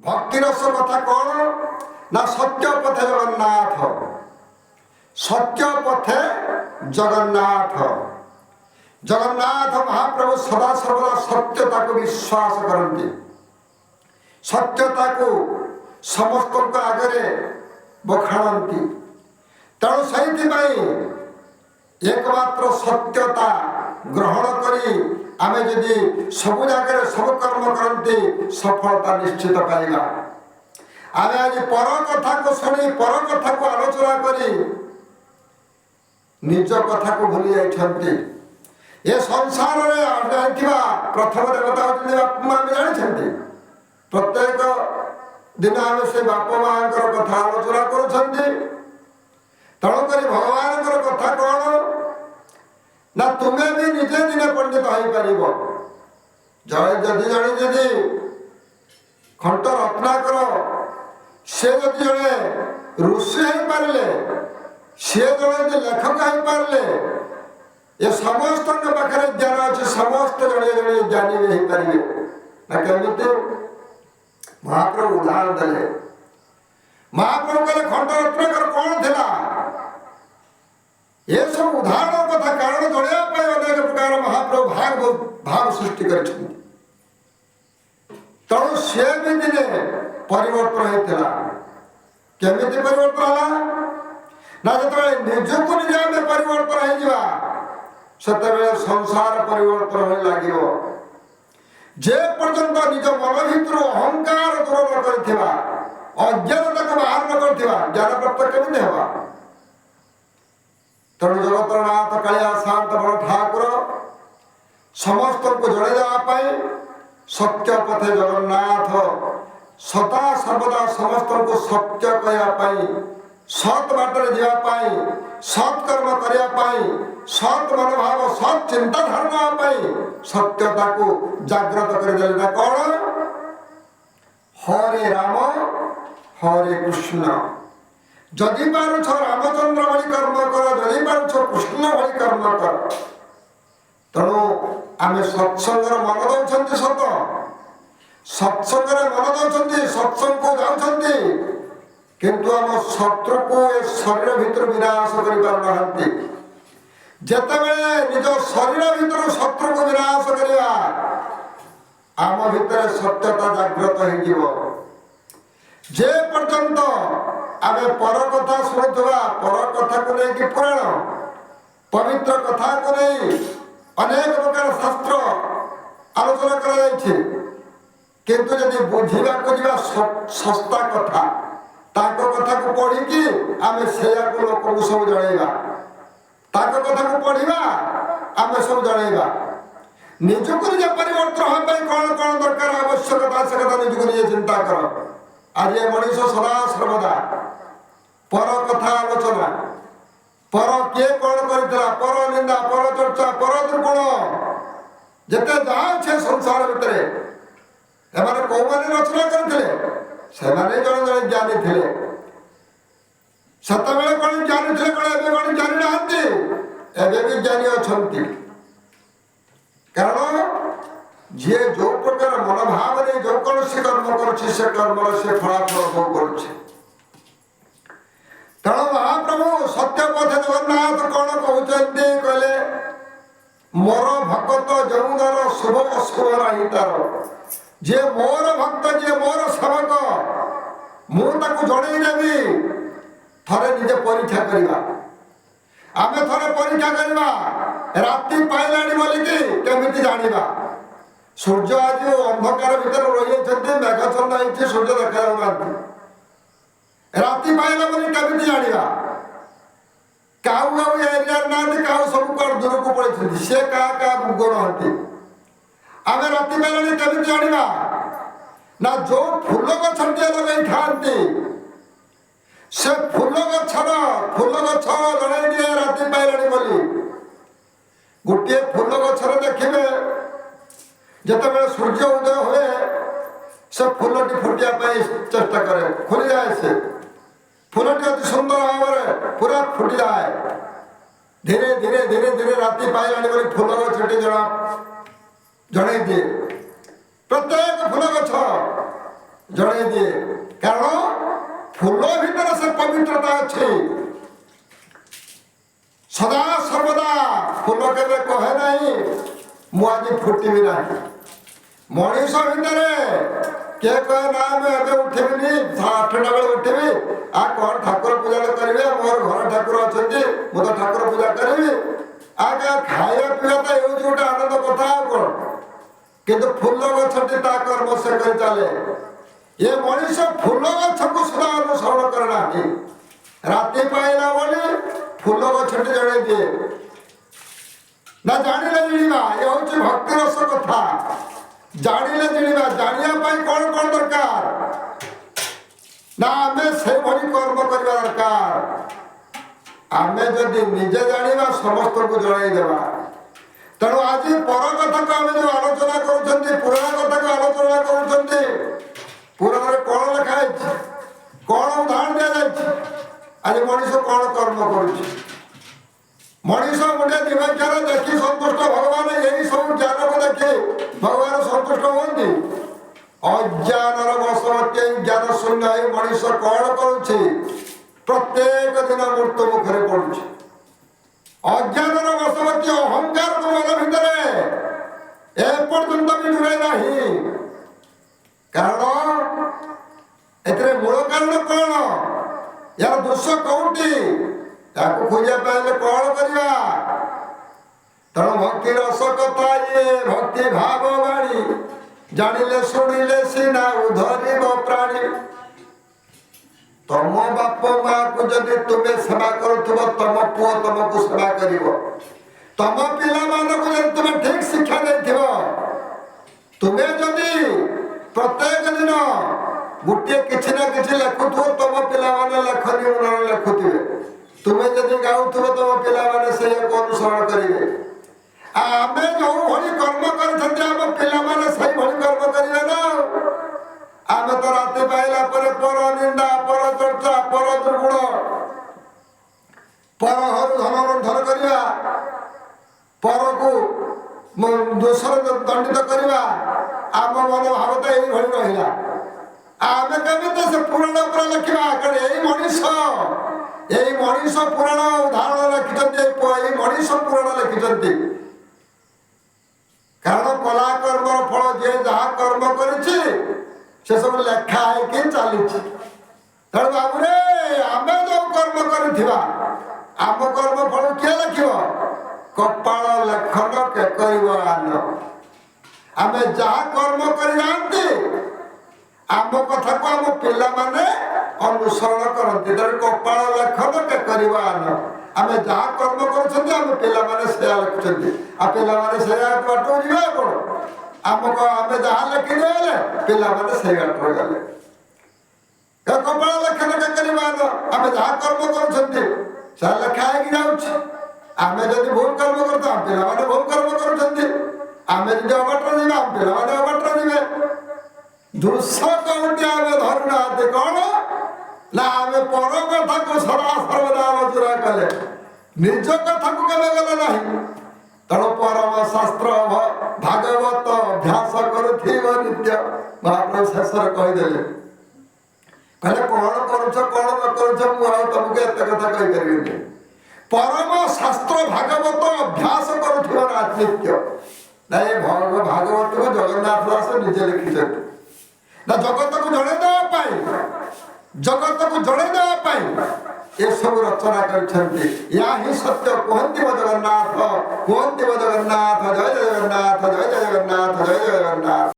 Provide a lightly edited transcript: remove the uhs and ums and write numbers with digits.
भक्ति रस कथा कौन ना सत्य पथे जगन्नाथ, सत्य पथे जगन्नाथ। जगन्नाथ महाप्रभु सदा सर्वदा सत्यता को विश्वास करती, सत्यता को समस्त आगे बखाणती। तेणु से एकमात्र सत्यता ग्रहण करी आमे यदि सब जगह सब कर्म करती सफलता निश्चित पाइबा। आमे आज पर कथा को शुणी पर कथा को आलोचना करी निज कथा को भूली जाइछन्ति। ये संसार में प्रथम देवता होती बापा माँ जानी। प्रत्येक दिन आम से बापा माँ कथा आलोचना कर। तेणुक भगवान कथा कौन ना तुम्हें भी निजे दिने पंडित हो पार। जदि जड़े जदि खंट रत्नाकर से जदि जड़े ऋषि हो पारे, सी जड़े लेखक हो पारे, ये समस्त पाखे ज्ञान अच्छे समस्त जड़े जड़े ज्ञानी भी हो पारे ना। केमिति महाप्रभु उदाहरण देले। महाप्रभु कहले खंड रत्नाकर कौन थिला, ये सब उदाहरण कथा कारण जड़ाई अनेक प्रकार महाप्रभु भाव सृष्टि कर। तेणु सी भी दिने परिवर्तन होता। केमिति परिवर्तन है ना जो निजक निजे आम परिवर्तन हो संसार परिवर्तन हो लगे। जे पर्यंत निज मन भर अहंकार दूर न कर अज्ञानता को बाहर न कर ज्ञान प्राप्त केमिति होगा। तेणु जगतर नाथ कालिया शांत बड़ ठाकुर समस्त को जड़े देवाई सत्य पथे जगन्नाथ सदा सर्वदा समस्त को सत्य कहवाई, सत बाटर जावाई, सत्कर्म करने, सत मनोभाव सत चिंताधारणा सत्यता को जागृत कर कौन हरे राम हरे कृष्ण। जदि पारुछ रामचंद्र भली कर्म कर, जदि पारुछ कृष्ण भली कर्म कर। तेणु आम सत्संग मन दौरान सत सत्संग मन दौरान सत्संग को जाऊँगी किंतु आम शत्रु को शरीर भीतर विनाश कर। जितेबले निज शरीर भीतर शत्रु को विनाश करवा आम भीतर सत्यता जागृत हो। जे पर्यंत आमे पर कथा शुणुवा, पर कथा को लेकिन पुराण पवित्र कथा को नहीं अनेक प्रकार शास्त्र आलोचना कर। किंतु यदि बुझा को सस्ता कथा ताको कथा को पढ़ी आमे से लोक को सब जनइबा, ताको कथा को पढ़ा आमे सब जनइबा। निजक निजे परिवर्तन होगा कौन कौन दरकार आवश्यकता से कथा निजक निजे चिंता कर। आज ये मनीष सदा सर्वदा पर कथा आलोचना, पर किए कौन करथिला, पर निंदा, पर चर्चा, पर दुर्गुण जिते जहाँ संसार भितर एमाने कौ माने रचना करथिले सेमाने जड़े जड़े ज्ञानी थिले। सेतेबेले कौन ज्ञानी थिले कौन एबे कौन ज्ञानी नाहंती, एबे भी ज्ञानी अछंती। कारण जे जो प्रकार मनोभाव ने जो कौन से कर्म कर से कर्म से फलाफल भोग कर। तेणु महाप्रभु सत्य पथे जगन्नाथ कौन कहते कहले मोर भक्त जमुदार शुभ अशुभ नहीं तार। जे मोर भक्त जे मोर सेवक मुझे जनईदेवी थरे निजे परीक्षा करवा। आमे थरे परीक्षा करवा राति पाइलानी बोलिकी केमिति जानिबा। सूर्य आज अंधकार भीतर रही मेघछन्न होती सूर्य देखा राति पाइला बोली केमिति जानिबा। काऊ काऊ एरिया ना काऊ सब कुआड़ दूर को पड़े सी क्या गुण हंती आमे राति पाइलानी केमिति जानिबा ना। जो फूल गछ लगे खाती से फूल गछ जड़े दिए राति पाइलानी बोली। गोटे फूल गछर देखिए जितेबाला सूर्य उदय हुए से फूलटी फुटिया चेष्टा करे, खुली जाए। से फूलटी अति सुंदर भाव पूरा फुटी जाए। धीरे धीरे धीरे धीरे राति पाइलानी बोली फूल गछटी जड़े दिए। प्रत्येक फूल गछ ଜଣେଇ ଦିଏ। କାରଣ ଫୁଲ ଭିତରେ ସେ ପବିତ୍ରତା ଅଛି। ସଦା ସର୍ବଦା ଫୁଲ କେବେ କହେ ନାହିଁ ମୁଁ ଆଜି ଫୁଟିବି ନାହିଁ। ମଣିଷ ଭିତରେ କିଏ କହେ ନା ମୁଁ ଏବେ ଉଠିବିନି, 8ଟା ବେଳେ ଉଠିବି, କଣ ଠାକୁର ପୂଜା କରିବେ, ମୋର ଘର ଠାକୁର ଅଛନ୍ତି, ମୁଁ ତ ଠାକୁର ପୂଜା କରିବି। ଖାଇବା ପିଇବା ତ ହେଉଛି ଗୋଟେ ଆନନ୍ଦ କଥା, ଆଉ କଣ। କିନ୍ତୁ ଫୁଲ ଗଛଟି ତା କର୍ମ ସେ କରି ଚାଲେ। ଏ ମଣିଷ ଫୁଲ ଗଛକୁ ସୁଦ୍ଧା ଅନୁସରଣ କରେ ନାହିଁ। ରାତି ପାଇଲା ବୋଲି ଫୁଲ ଗଛଟି ଜଣେଇ ଦିଏ ନା, ଜାଣିଲେ ଜିଣିବା। ଏ ହଉଛି ଭକ୍ତି ରସ କଥା। ଜାଣିଲେ ଜିଣିବା। ଜାଣିବା ପାଇଁ କଣ କଣ ଦରକାର ନା, ଆମେ ସେଭଳି କର୍ମ କରିବା ଦରକାର। ଆମେ ଯଦି ନିଜେ ଜାଣିବା ସମସ୍ତଙ୍କୁ ଜଣାଇଦେବା। ତେଣୁ ଆଜି ପର କଥାକୁ ଆମେ ଯୋଉ ଆଲୋଚନା କରୁଛନ୍ତି, ପୁରାଣ କଥାକୁ ଆଲୋଚନା କରୁଛନ୍ତି, ପୁରାଣରେ କଣ ଲେଖା ହେଇଛି, କଣ ଉଦାହରଣ ଦିଆଯାଇଛି, ଆଜି ମଣିଷ କଣ କର୍ମ କରୁଛି। ମଣିଷ ଗୋଟେ ଦିବାକ୍ଷର ଦେଖି ସନ୍ତୁଷ୍ଟ, ଭଗବାନ ଏହି ସବୁ ଜ୍ଞାନକୁ ଦେଖି ଭଗବାନ ସନ୍ତୁଷ୍ଟ ହୁଅନ୍ତି। ଅଜ୍ଞାନର ବଶବର୍ତ୍ତୀ ଜ୍ଞାନ ଶୂନ୍ୟ ହେଇ ମଣିଷ କଣ କରୁଛି, ପ୍ରତ୍ୟେକ ଦିନ ମୃତ୍ୟୁ ମୁଖରେ ପଡୁଛି। ଅଜ୍ଞାନର ବଶବର୍ତ୍ତୀ ଅହଙ୍କାର ମନ ଭିତରେ ଏପର୍ଯ୍ୟନ୍ତ ବି ଦୂରେ ନାହିଁ। କାରଣ ଏଥିରେ ମୂଳ କାରଣ କଣ, ୟାର ଦୋଷ କୋଉଠି, ତାକୁ ଖୋଜିବା ପାଇଁ କଣ କରିବା। ତେଣୁ ଭକ୍ତି ରସ କଥା, ଇଏ ଭକ୍ତି ଭାବ ବାଣୀ, ଜାଣିଲେ ଶୁଣିଲେ ସିନା ଉଧରିବ ପ୍ରାଣୀ। ତମ ବାପ ମାକୁ ଯଦି ତୁମେ ସେବା କରୁଥିବ, ତମ ପୁଅ ତମକୁ ସେବା କରିବ। ତମ ପିଲାମାନଙ୍କୁ ଯଦି ତୁମେ ଠିକ ଶିକ୍ଷା ଦେଇଥିବ, ତୁମେ ଯଦି ପ୍ରତ୍ୟେକ ଦିନ ଗୋଟିଏ କିଛି ନା କିଛି ଲେଖୁଥିବ, ତମ ପିଲାମାନେ ଲେଖନି ଲେଖୁଥିବେ। ତୁମେ ଯଦି ଗାଉଥିବ, ତମ ପିଲାମାନେ ସେଇଆକୁ ଅନୁସରଣ କରିବେ। ଆମେ ଯୋଉ ଭଳି କର୍ମ କରିଛନ୍ତି, ଆମ ପିଲାମାନେ ସେଇଭଳି କର୍ମ କରିବେ ନା। ଆମେ ତ ରାତି ପାଇଲା ପରେ ପର ନିନ୍ଦା, ପର ଚର୍ଚ୍ଚା, ପର ଦୁର୍ଗୁଣ, ପର ଘରୁ ଧନ ଲୁଣ୍ଠନ କରିବା, ପରକୁ ଦୋଷରେ ଦଣ୍ଡିତ କରିବା, ଆମ ମନୋଭାବ ତ ଏଇଭଳି ରହିଲା। ଆମେ କେମିତି ସେ ପୁରାଣ ଉପରେ ଲେଖିବା? କାରଣ ଏଇ ମଣିଷ ପୁରାଣ ଉଦାହରଣ ଲେଖିଛନ୍ତି, ଏଇ ମଣିଷ ପୁରାଣ ଲେଖିଛନ୍ତି। କାରଣ କଲା କର୍ମର ଫଳ ଯିଏ ଯାହା କର୍ମ କରିଛି ସେ ସବୁ ଲେଖା ହେଇକି ଚାଲିଛି। ତେଣୁ ବାବୁରେ, ଆମେ ଯୋଉ କର୍ମ କରିଥିବା, ଆମ କର୍ମ ଫଳ କିଏ ଲେଖିବ? କପାଳ ଲେଖନ କେ କରିବ ଆନ। ଆମେ ଯାହା କର୍ମ କରି ଯାଆନ୍ତି, ଆମ କଥାକୁ ଆମ ପିଲାମାନେ ଅନୁସରଣ କରନ୍ତି। ତେଣୁ କପାଳ ଲେଖନ କେ କରିବ ଆନ। ଆମେ ଯାହା କର୍ମ କରୁଛନ୍ତି, ଆମ ପିଲାମାନେ ସେୟା ଲେଖୁଛନ୍ତି। ଆଉ ପିଲାମାନେ ସେୟା ବାଟକୁ ଯିବେ। କଣ ଆମେ ଯାହା ଲେଖିଦେଲେ ପିଲାମାନେ ସେଇ ବାଟରେ ଗଲେ। କପାଳ ଲେଖନ କେ କରିବ ଆନ। ଆମେ ଯାହା କର୍ମ କରୁଛନ୍ତି ସେ ଲେଖା ହେଇକି ଯାଉଛି। ଆମେ ଯଦି ଭୁଲ କର୍ମ କରୁଛୁ, ଆମ ପିଲାମାନେ ଭୁଲ କର୍ମ କରୁଛନ୍ତି। ଆମେ ଯଦି ଅବାଟରେ ଯିବା, ଆମ ପିଲାମାନେ ଅବାଟରେ ଯିବେ। ଦୋଷ କୋଉଠି ଆମେ ଧରୁନାହାନ୍ତି। କଣ ନା, ଆମେ ପର କଥାକୁ ସଦା ସର୍ବଦା ମଜୁରା କଲେ, ନିଜ କଥାକୁ କେବେ ଗଲେ ନାହିଁ। ତେଣୁ ପରମ ଶାସ୍ତ୍ର ଭାଗବତ ଅଭ୍ୟାସ କରୁଥିବ ନିତ୍ୟ। ମହାପ୍ରଭୁ ଶେଷରେ କହିଦେଲେ, କହିଲେ କଣ କରୁଛ କଣ ନ କରୁଛ ମୁଁ ଆଉ ତମକୁ ଏତେ କଥା କହିପାରିବିନି। ପରମ ଶାସ୍ତ୍ର ଭାଗବତ ଅଭ୍ୟାସ କରୁଥିବ ନିତ୍ୟ। ନାଇଁ, ଭାଗବତକୁ ଜଗନ୍ନାଥ ଦାସ ନିଜେ ଲେଖିଛନ୍ତି ନା, ଜଗତକୁ ଜଣେଇ ଦେବା ପାଇଁ ଏସବୁ ରଚନା କରିଛନ୍ତି। ଏହା ହିଁ ସତ୍ୟ। କୁହନ୍ତି ଜଗନ୍ନାଥ